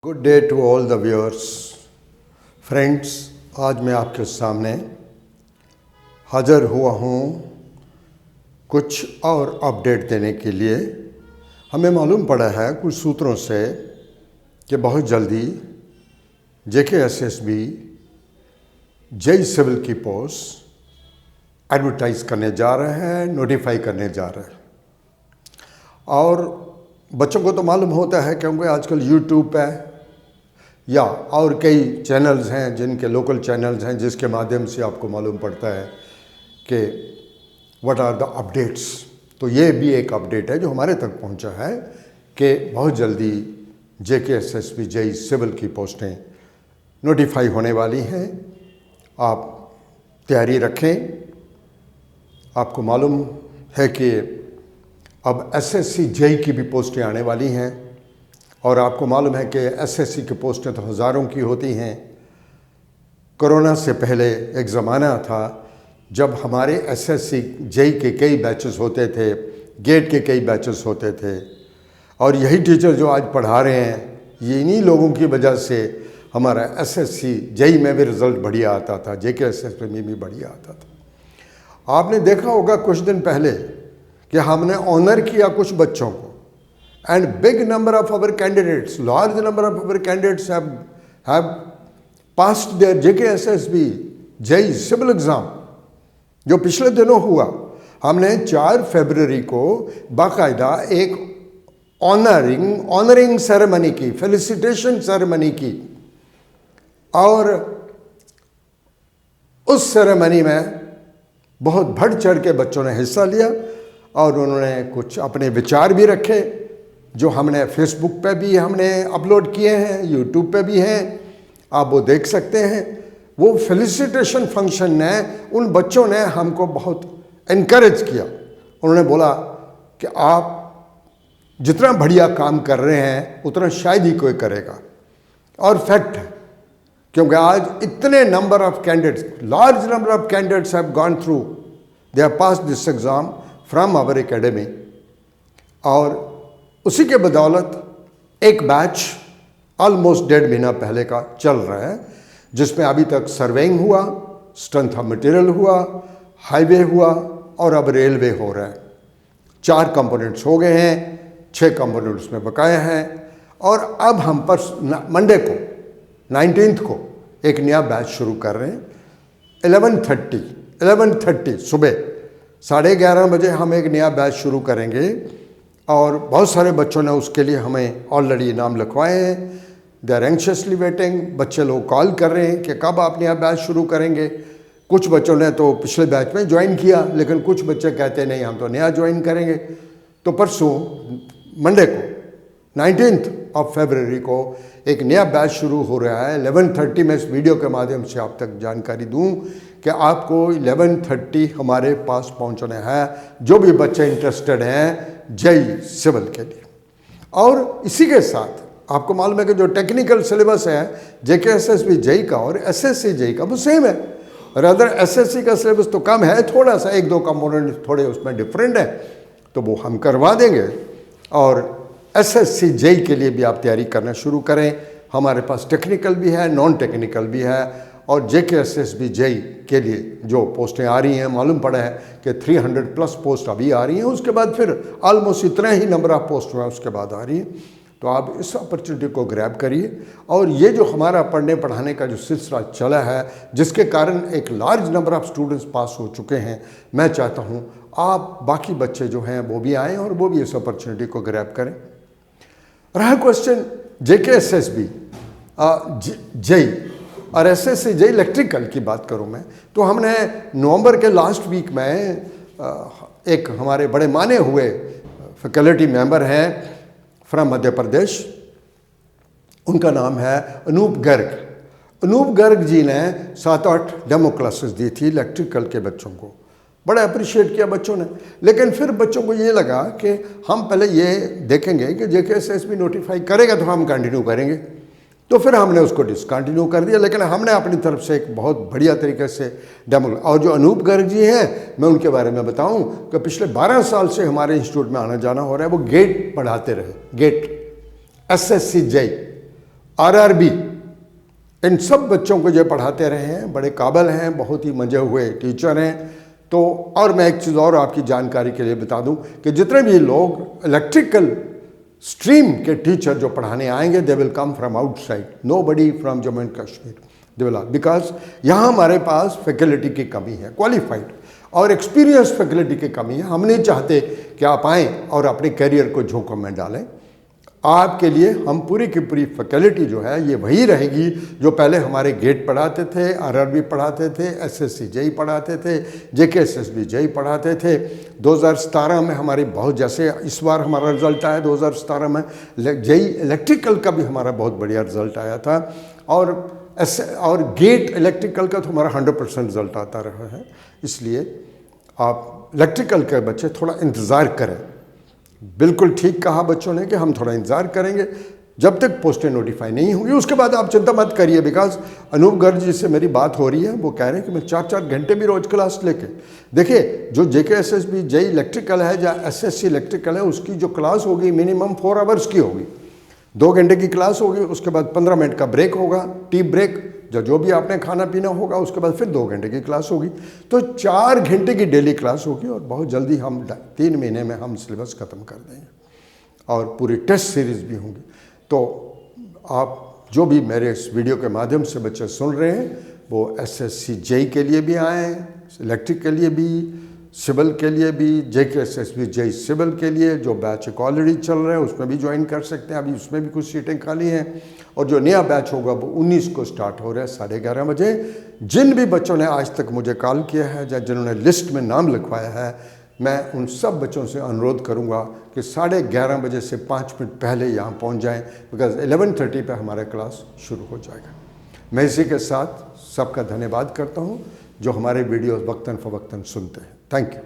Good day to all the viewers. Friends, आज मैं आपके सामने हाज़िर हुआ हूँ कुछ और अपडेट देने के लिए। हमें मालूम पड़ा है कुछ सूत्रों से कि बहुत जल्दी JKSSB जेई सिविल की पोस्ट एडवर्टाइज करने जा रहे हैं, नोटिफाई करने जा रहे हैं। और बच्चों को तो मालूम होता है क्योंकि आजकल यूट्यूब पे या और कई चैनल्स हैं, जिनके लोकल चैनल्स हैं, जिसके माध्यम से आपको मालूम पड़ता है कि व्हाट आर द अपडेट्स। तो ये भी एक अपडेट है जो हमारे तक पहुंचा है कि बहुत जल्दी JKSSB जेई सिविल की पोस्टें नोटिफाई होने वाली हैं। आप तैयारी रखें। आपको मालूम है कि अब SSC जेई की भी पोस्टें आने वाली हैं और आपको मालूम है कि SSC की पोस्टें तो हज़ारों की होती हैं। कोरोना से पहले एक ज़माना था जब हमारे SSC जेई के कई बैचेस होते थे, गेट के कई बैचेस होते थे, और यही टीचर जो आज पढ़ा रहे हैं, ये इन्हीं लोगों की वजह से हमारा SSC जेई में भी रिज़ल्ट बढ़िया आता था, JKSSB में भी बढ़िया आता था। आपने देखा होगा कुछ दिन पहले कि हमने ऑनर किया कुछ बच्चों को, and big number of our candidates, large number of our candidates have passed their JKSSB JE civil exam जो पिछले दिनों हुआ। हमने 4 फरवरी को बाकायदा एक ऑनरिंग सेरेमनी की, फेलिसिटेशन सेरेमनी की, और उस सेरेमनी में बहुत बढ़ चढ़ के बच्चों ने हिस्सा लिया और उन्होंने कुछ अपने विचार भी रखे जो हमने फेसबुक पे भी हमने अपलोड किए हैं, यूट्यूब पे भी हैं, आप वो देख सकते हैं। वो फेलिसिटेशन फंक्शन ने उन बच्चों ने हमको बहुत इनकरेज किया। उन्होंने बोला कि आप जितना बढ़िया काम कर रहे हैं उतना शायद ही कोई करेगा, और फैक्ट है क्योंकि आज इतने number of candidates, large number of candidates have gone through, they have passed this exam from our academy. और उसी के बदौलत एक बैच ऑलमोस्ट 1.5 महीना पहले का चल रहा है, जिसमें अभी तक सर्वेइंग हुआ, स्ट्रेंथ ऑफ मटेरियल हुआ, हाईवे हुआ और अब रेलवे हो रहा है। 4 कंपोनेंट्स हो गए हैं, 6 कंपोनेंट्स में बकाया हैं। और अब हम पर मंडे को 19 को एक नया बैच शुरू कर रहे हैं। 11:30 सुबह 11:30 बजे हम एक नया बैच शुरू करेंगे और बहुत सारे बच्चों ने उसके लिए हमें ऑलरेडी नाम लिखवाए हैं। They are anxiously waiting. बच्चे लोग कॉल कर रहे हैं कि कब आप नया बैच शुरू करेंगे। कुछ बच्चों ने तो पिछले बैच में ज्वाइन किया, लेकिन कुछ बच्चे कहते नहीं हम तो नया ज्वाइन करेंगे। तो परसों मंडे को 19 फरवरी को एक नया बैच शुरू हो रहा है। 11:30 में इस वीडियो के माध्यम से आप तक जानकारी दूं कि आपको 11:30 हमारे पास पहुंचना है, जो भी बच्चे इंटरेस्टेड हैं जेई सिविल के लिए। और इसी के साथ आपको मालूम है कि जो टेक्निकल सिलेबस है JKSSB जेई का और SSC जेई का वो सेम है। रादर SSC का सिलेबस तो कम है, थोड़ा सा 1-2 कंपोनेंट थोड़े उसमें डिफरेंट है, तो वो हम करवा देंगे। और SSC जेई के लिए भी आप तैयारी करना शुरू करें। हमारे पास टेक्निकल भी है, नॉन टेक्निकल भी है। और JKSSB जेई के लिए जो पोस्टें आ रही हैं, मालूम पड़ा है कि 300+ पोस्ट अभी आ रही हैं, उसके बाद फिर ऑलमोस्ट इतना ही नंबर ऑफ पोस्ट हुआ उसके बाद आ रही हैं। तो आप इस अपॉर्चुनिटी को ग्रैब करिए। और ये जो हमारा पढ़ने पढ़ाने का जो सिलसिला चला है, जिसके कारण एक large number of students pass हो चुके हैं, मैं चाहता हूँ आप बाकी बच्चे जो हैं वो भी आएँ और वो भी इस अपॉर्चुनिटी को ग्रैब करें। रहा क्वेश्चन JKSSB जेई और SSC जेई इलेक्ट्रिकल की बात करूं मैं, तो हमने नवंबर के लास्ट वीक में एक हमारे बड़े माने हुए फैकल्टी मेंबर हैं फ्रॉम मध्य प्रदेश, उनका नाम है अनूप गर्ग। अनूप गर्ग जी ने 7-8 डेमो क्लासेस दी थी इलेक्ट्रिकल के बच्चों को। बड़ा अप्रिशिएट किया बच्चों ने। लेकिन फिर बच्चों को ये लगा कि हम पहले ये देखेंगे कि JKSSB नोटिफाई करेगा तो हम कंटिन्यू करेंगे, तो फिर हमने उसको डिसकंटिन्यू कर दिया। लेकिन हमने अपनी तरफ से एक बहुत बढ़िया तरीके से डेमो। और जो अनूप गर्ग जी हैं, मैं उनके बारे में बताऊं कि पिछले 12 साल से हमारे इंस्टीट्यूट में आना जाना हो रहा है। वो गेट पढ़ाते रहे, गेट SSC जेई, RRB, इन सब बच्चों को जो पढ़ाते रहे हैं, बड़े काबिल हैं, बहुत ही मजे हुए टीचर हैं। तो और मैं एक चीज़ और आपकी जानकारी के लिए बता दूं कि जितने भी लोग इलेक्ट्रिकल स्ट्रीम के टीचर जो पढ़ाने आएंगे, they will come from outside, nobody from Jammu and Kashmir, they will, because यहाँ हमारे पास फैकल्टी की कमी है, क्वालिफाइड और एक्सपीरियंस फैकल्टी की कमी है। हम नहीं चाहते कि आप आएँ और अपने करियर को झोंकों में डालें। आपके लिए हम पूरी की पूरी फैकल्टी जो है ये वही रहेगी जो पहले हमारे गेट पढ़ाते थे, RRB पढ़ाते थे, SSC JEE पढ़ाते थे, JKSSB JEE पढ़ाते थे। 2017 में हमारी बहुत, जैसे इस बार हमारा रिजल्ट आया 2017 में, JEE इलेक्ट्रिकल का भी हमारा बहुत बढ़िया रिजल्ट आया था, और गेट इलेक्ट्रिकल का तो हमारा 100% रिजल्ट आता रहा है। इसलिए आप इलेक्ट्रिकल के बच्चे थोड़ा इंतज़ार करें। बिल्कुल ठीक कहा बच्चों ने कि हम थोड़ा इंतज़ार करेंगे जब तक पोस्टें नोटिफाई नहीं होंगी, उसके बाद आप चिंता मत करिए। बिकॉज अनूप गर्ग जी से मेरी बात हो रही है, वो कह रहे हैं कि मैं 4-4 घंटे भी रोज़ क्लास लेके, देखिए जो JKSSB JEE इलेक्ट्रिकल है या SSC इलेक्ट्रिकल है, उसकी जो क्लास होगी मिनिमम 4 आवर्स की होगी। 2 घंटे की क्लास होगी, उसके बाद 15 मिनट का ब्रेक होगा, टी ब्रेक, जो भी आपने खाना पीना होगा, उसके बाद फिर 2 घंटे की क्लास होगी। तो 4 घंटे की डेली क्लास होगी और बहुत जल्दी हम 3 महीने में हम सिलेबस ख़त्म कर देंगे और पूरी टेस्ट सीरीज़ भी होंगी। तो आप जो भी मेरे इस वीडियो के माध्यम से बच्चे सुन रहे हैं, वो SSC JEE के लिए भी आएँ, इलेक्ट्रिक के लिए भी, सिविल के लिए भी, JKSSB JEE सिविल के लिए जो बैच ऑलरेडी चल रहा है उसमें भी ज्वाइन कर सकते हैं। अभी उसमें भी कुछ सीटें खाली हैं, और जो नया बैच होगा वो 19 को स्टार्ट हो रहा है 11:30 बजे। जिन भी बच्चों ने आज तक मुझे कॉल किया है या जिन्होंने लिस्ट में नाम लिखवाया है, मैं उन सब बच्चों से अनुरोध करूंगा कि 11:30 बजे से 5 मिनट पहले यहाँ पहुँच जाएँ, बिकॉज 11:30 पे हमारा क्लास शुरू हो जाएगा। मैं इसी के साथ सबका धन्यवाद करता हूँ जो हमारे वीडियो वक्तन फ़वक्तन सुनते हैं। Thank you.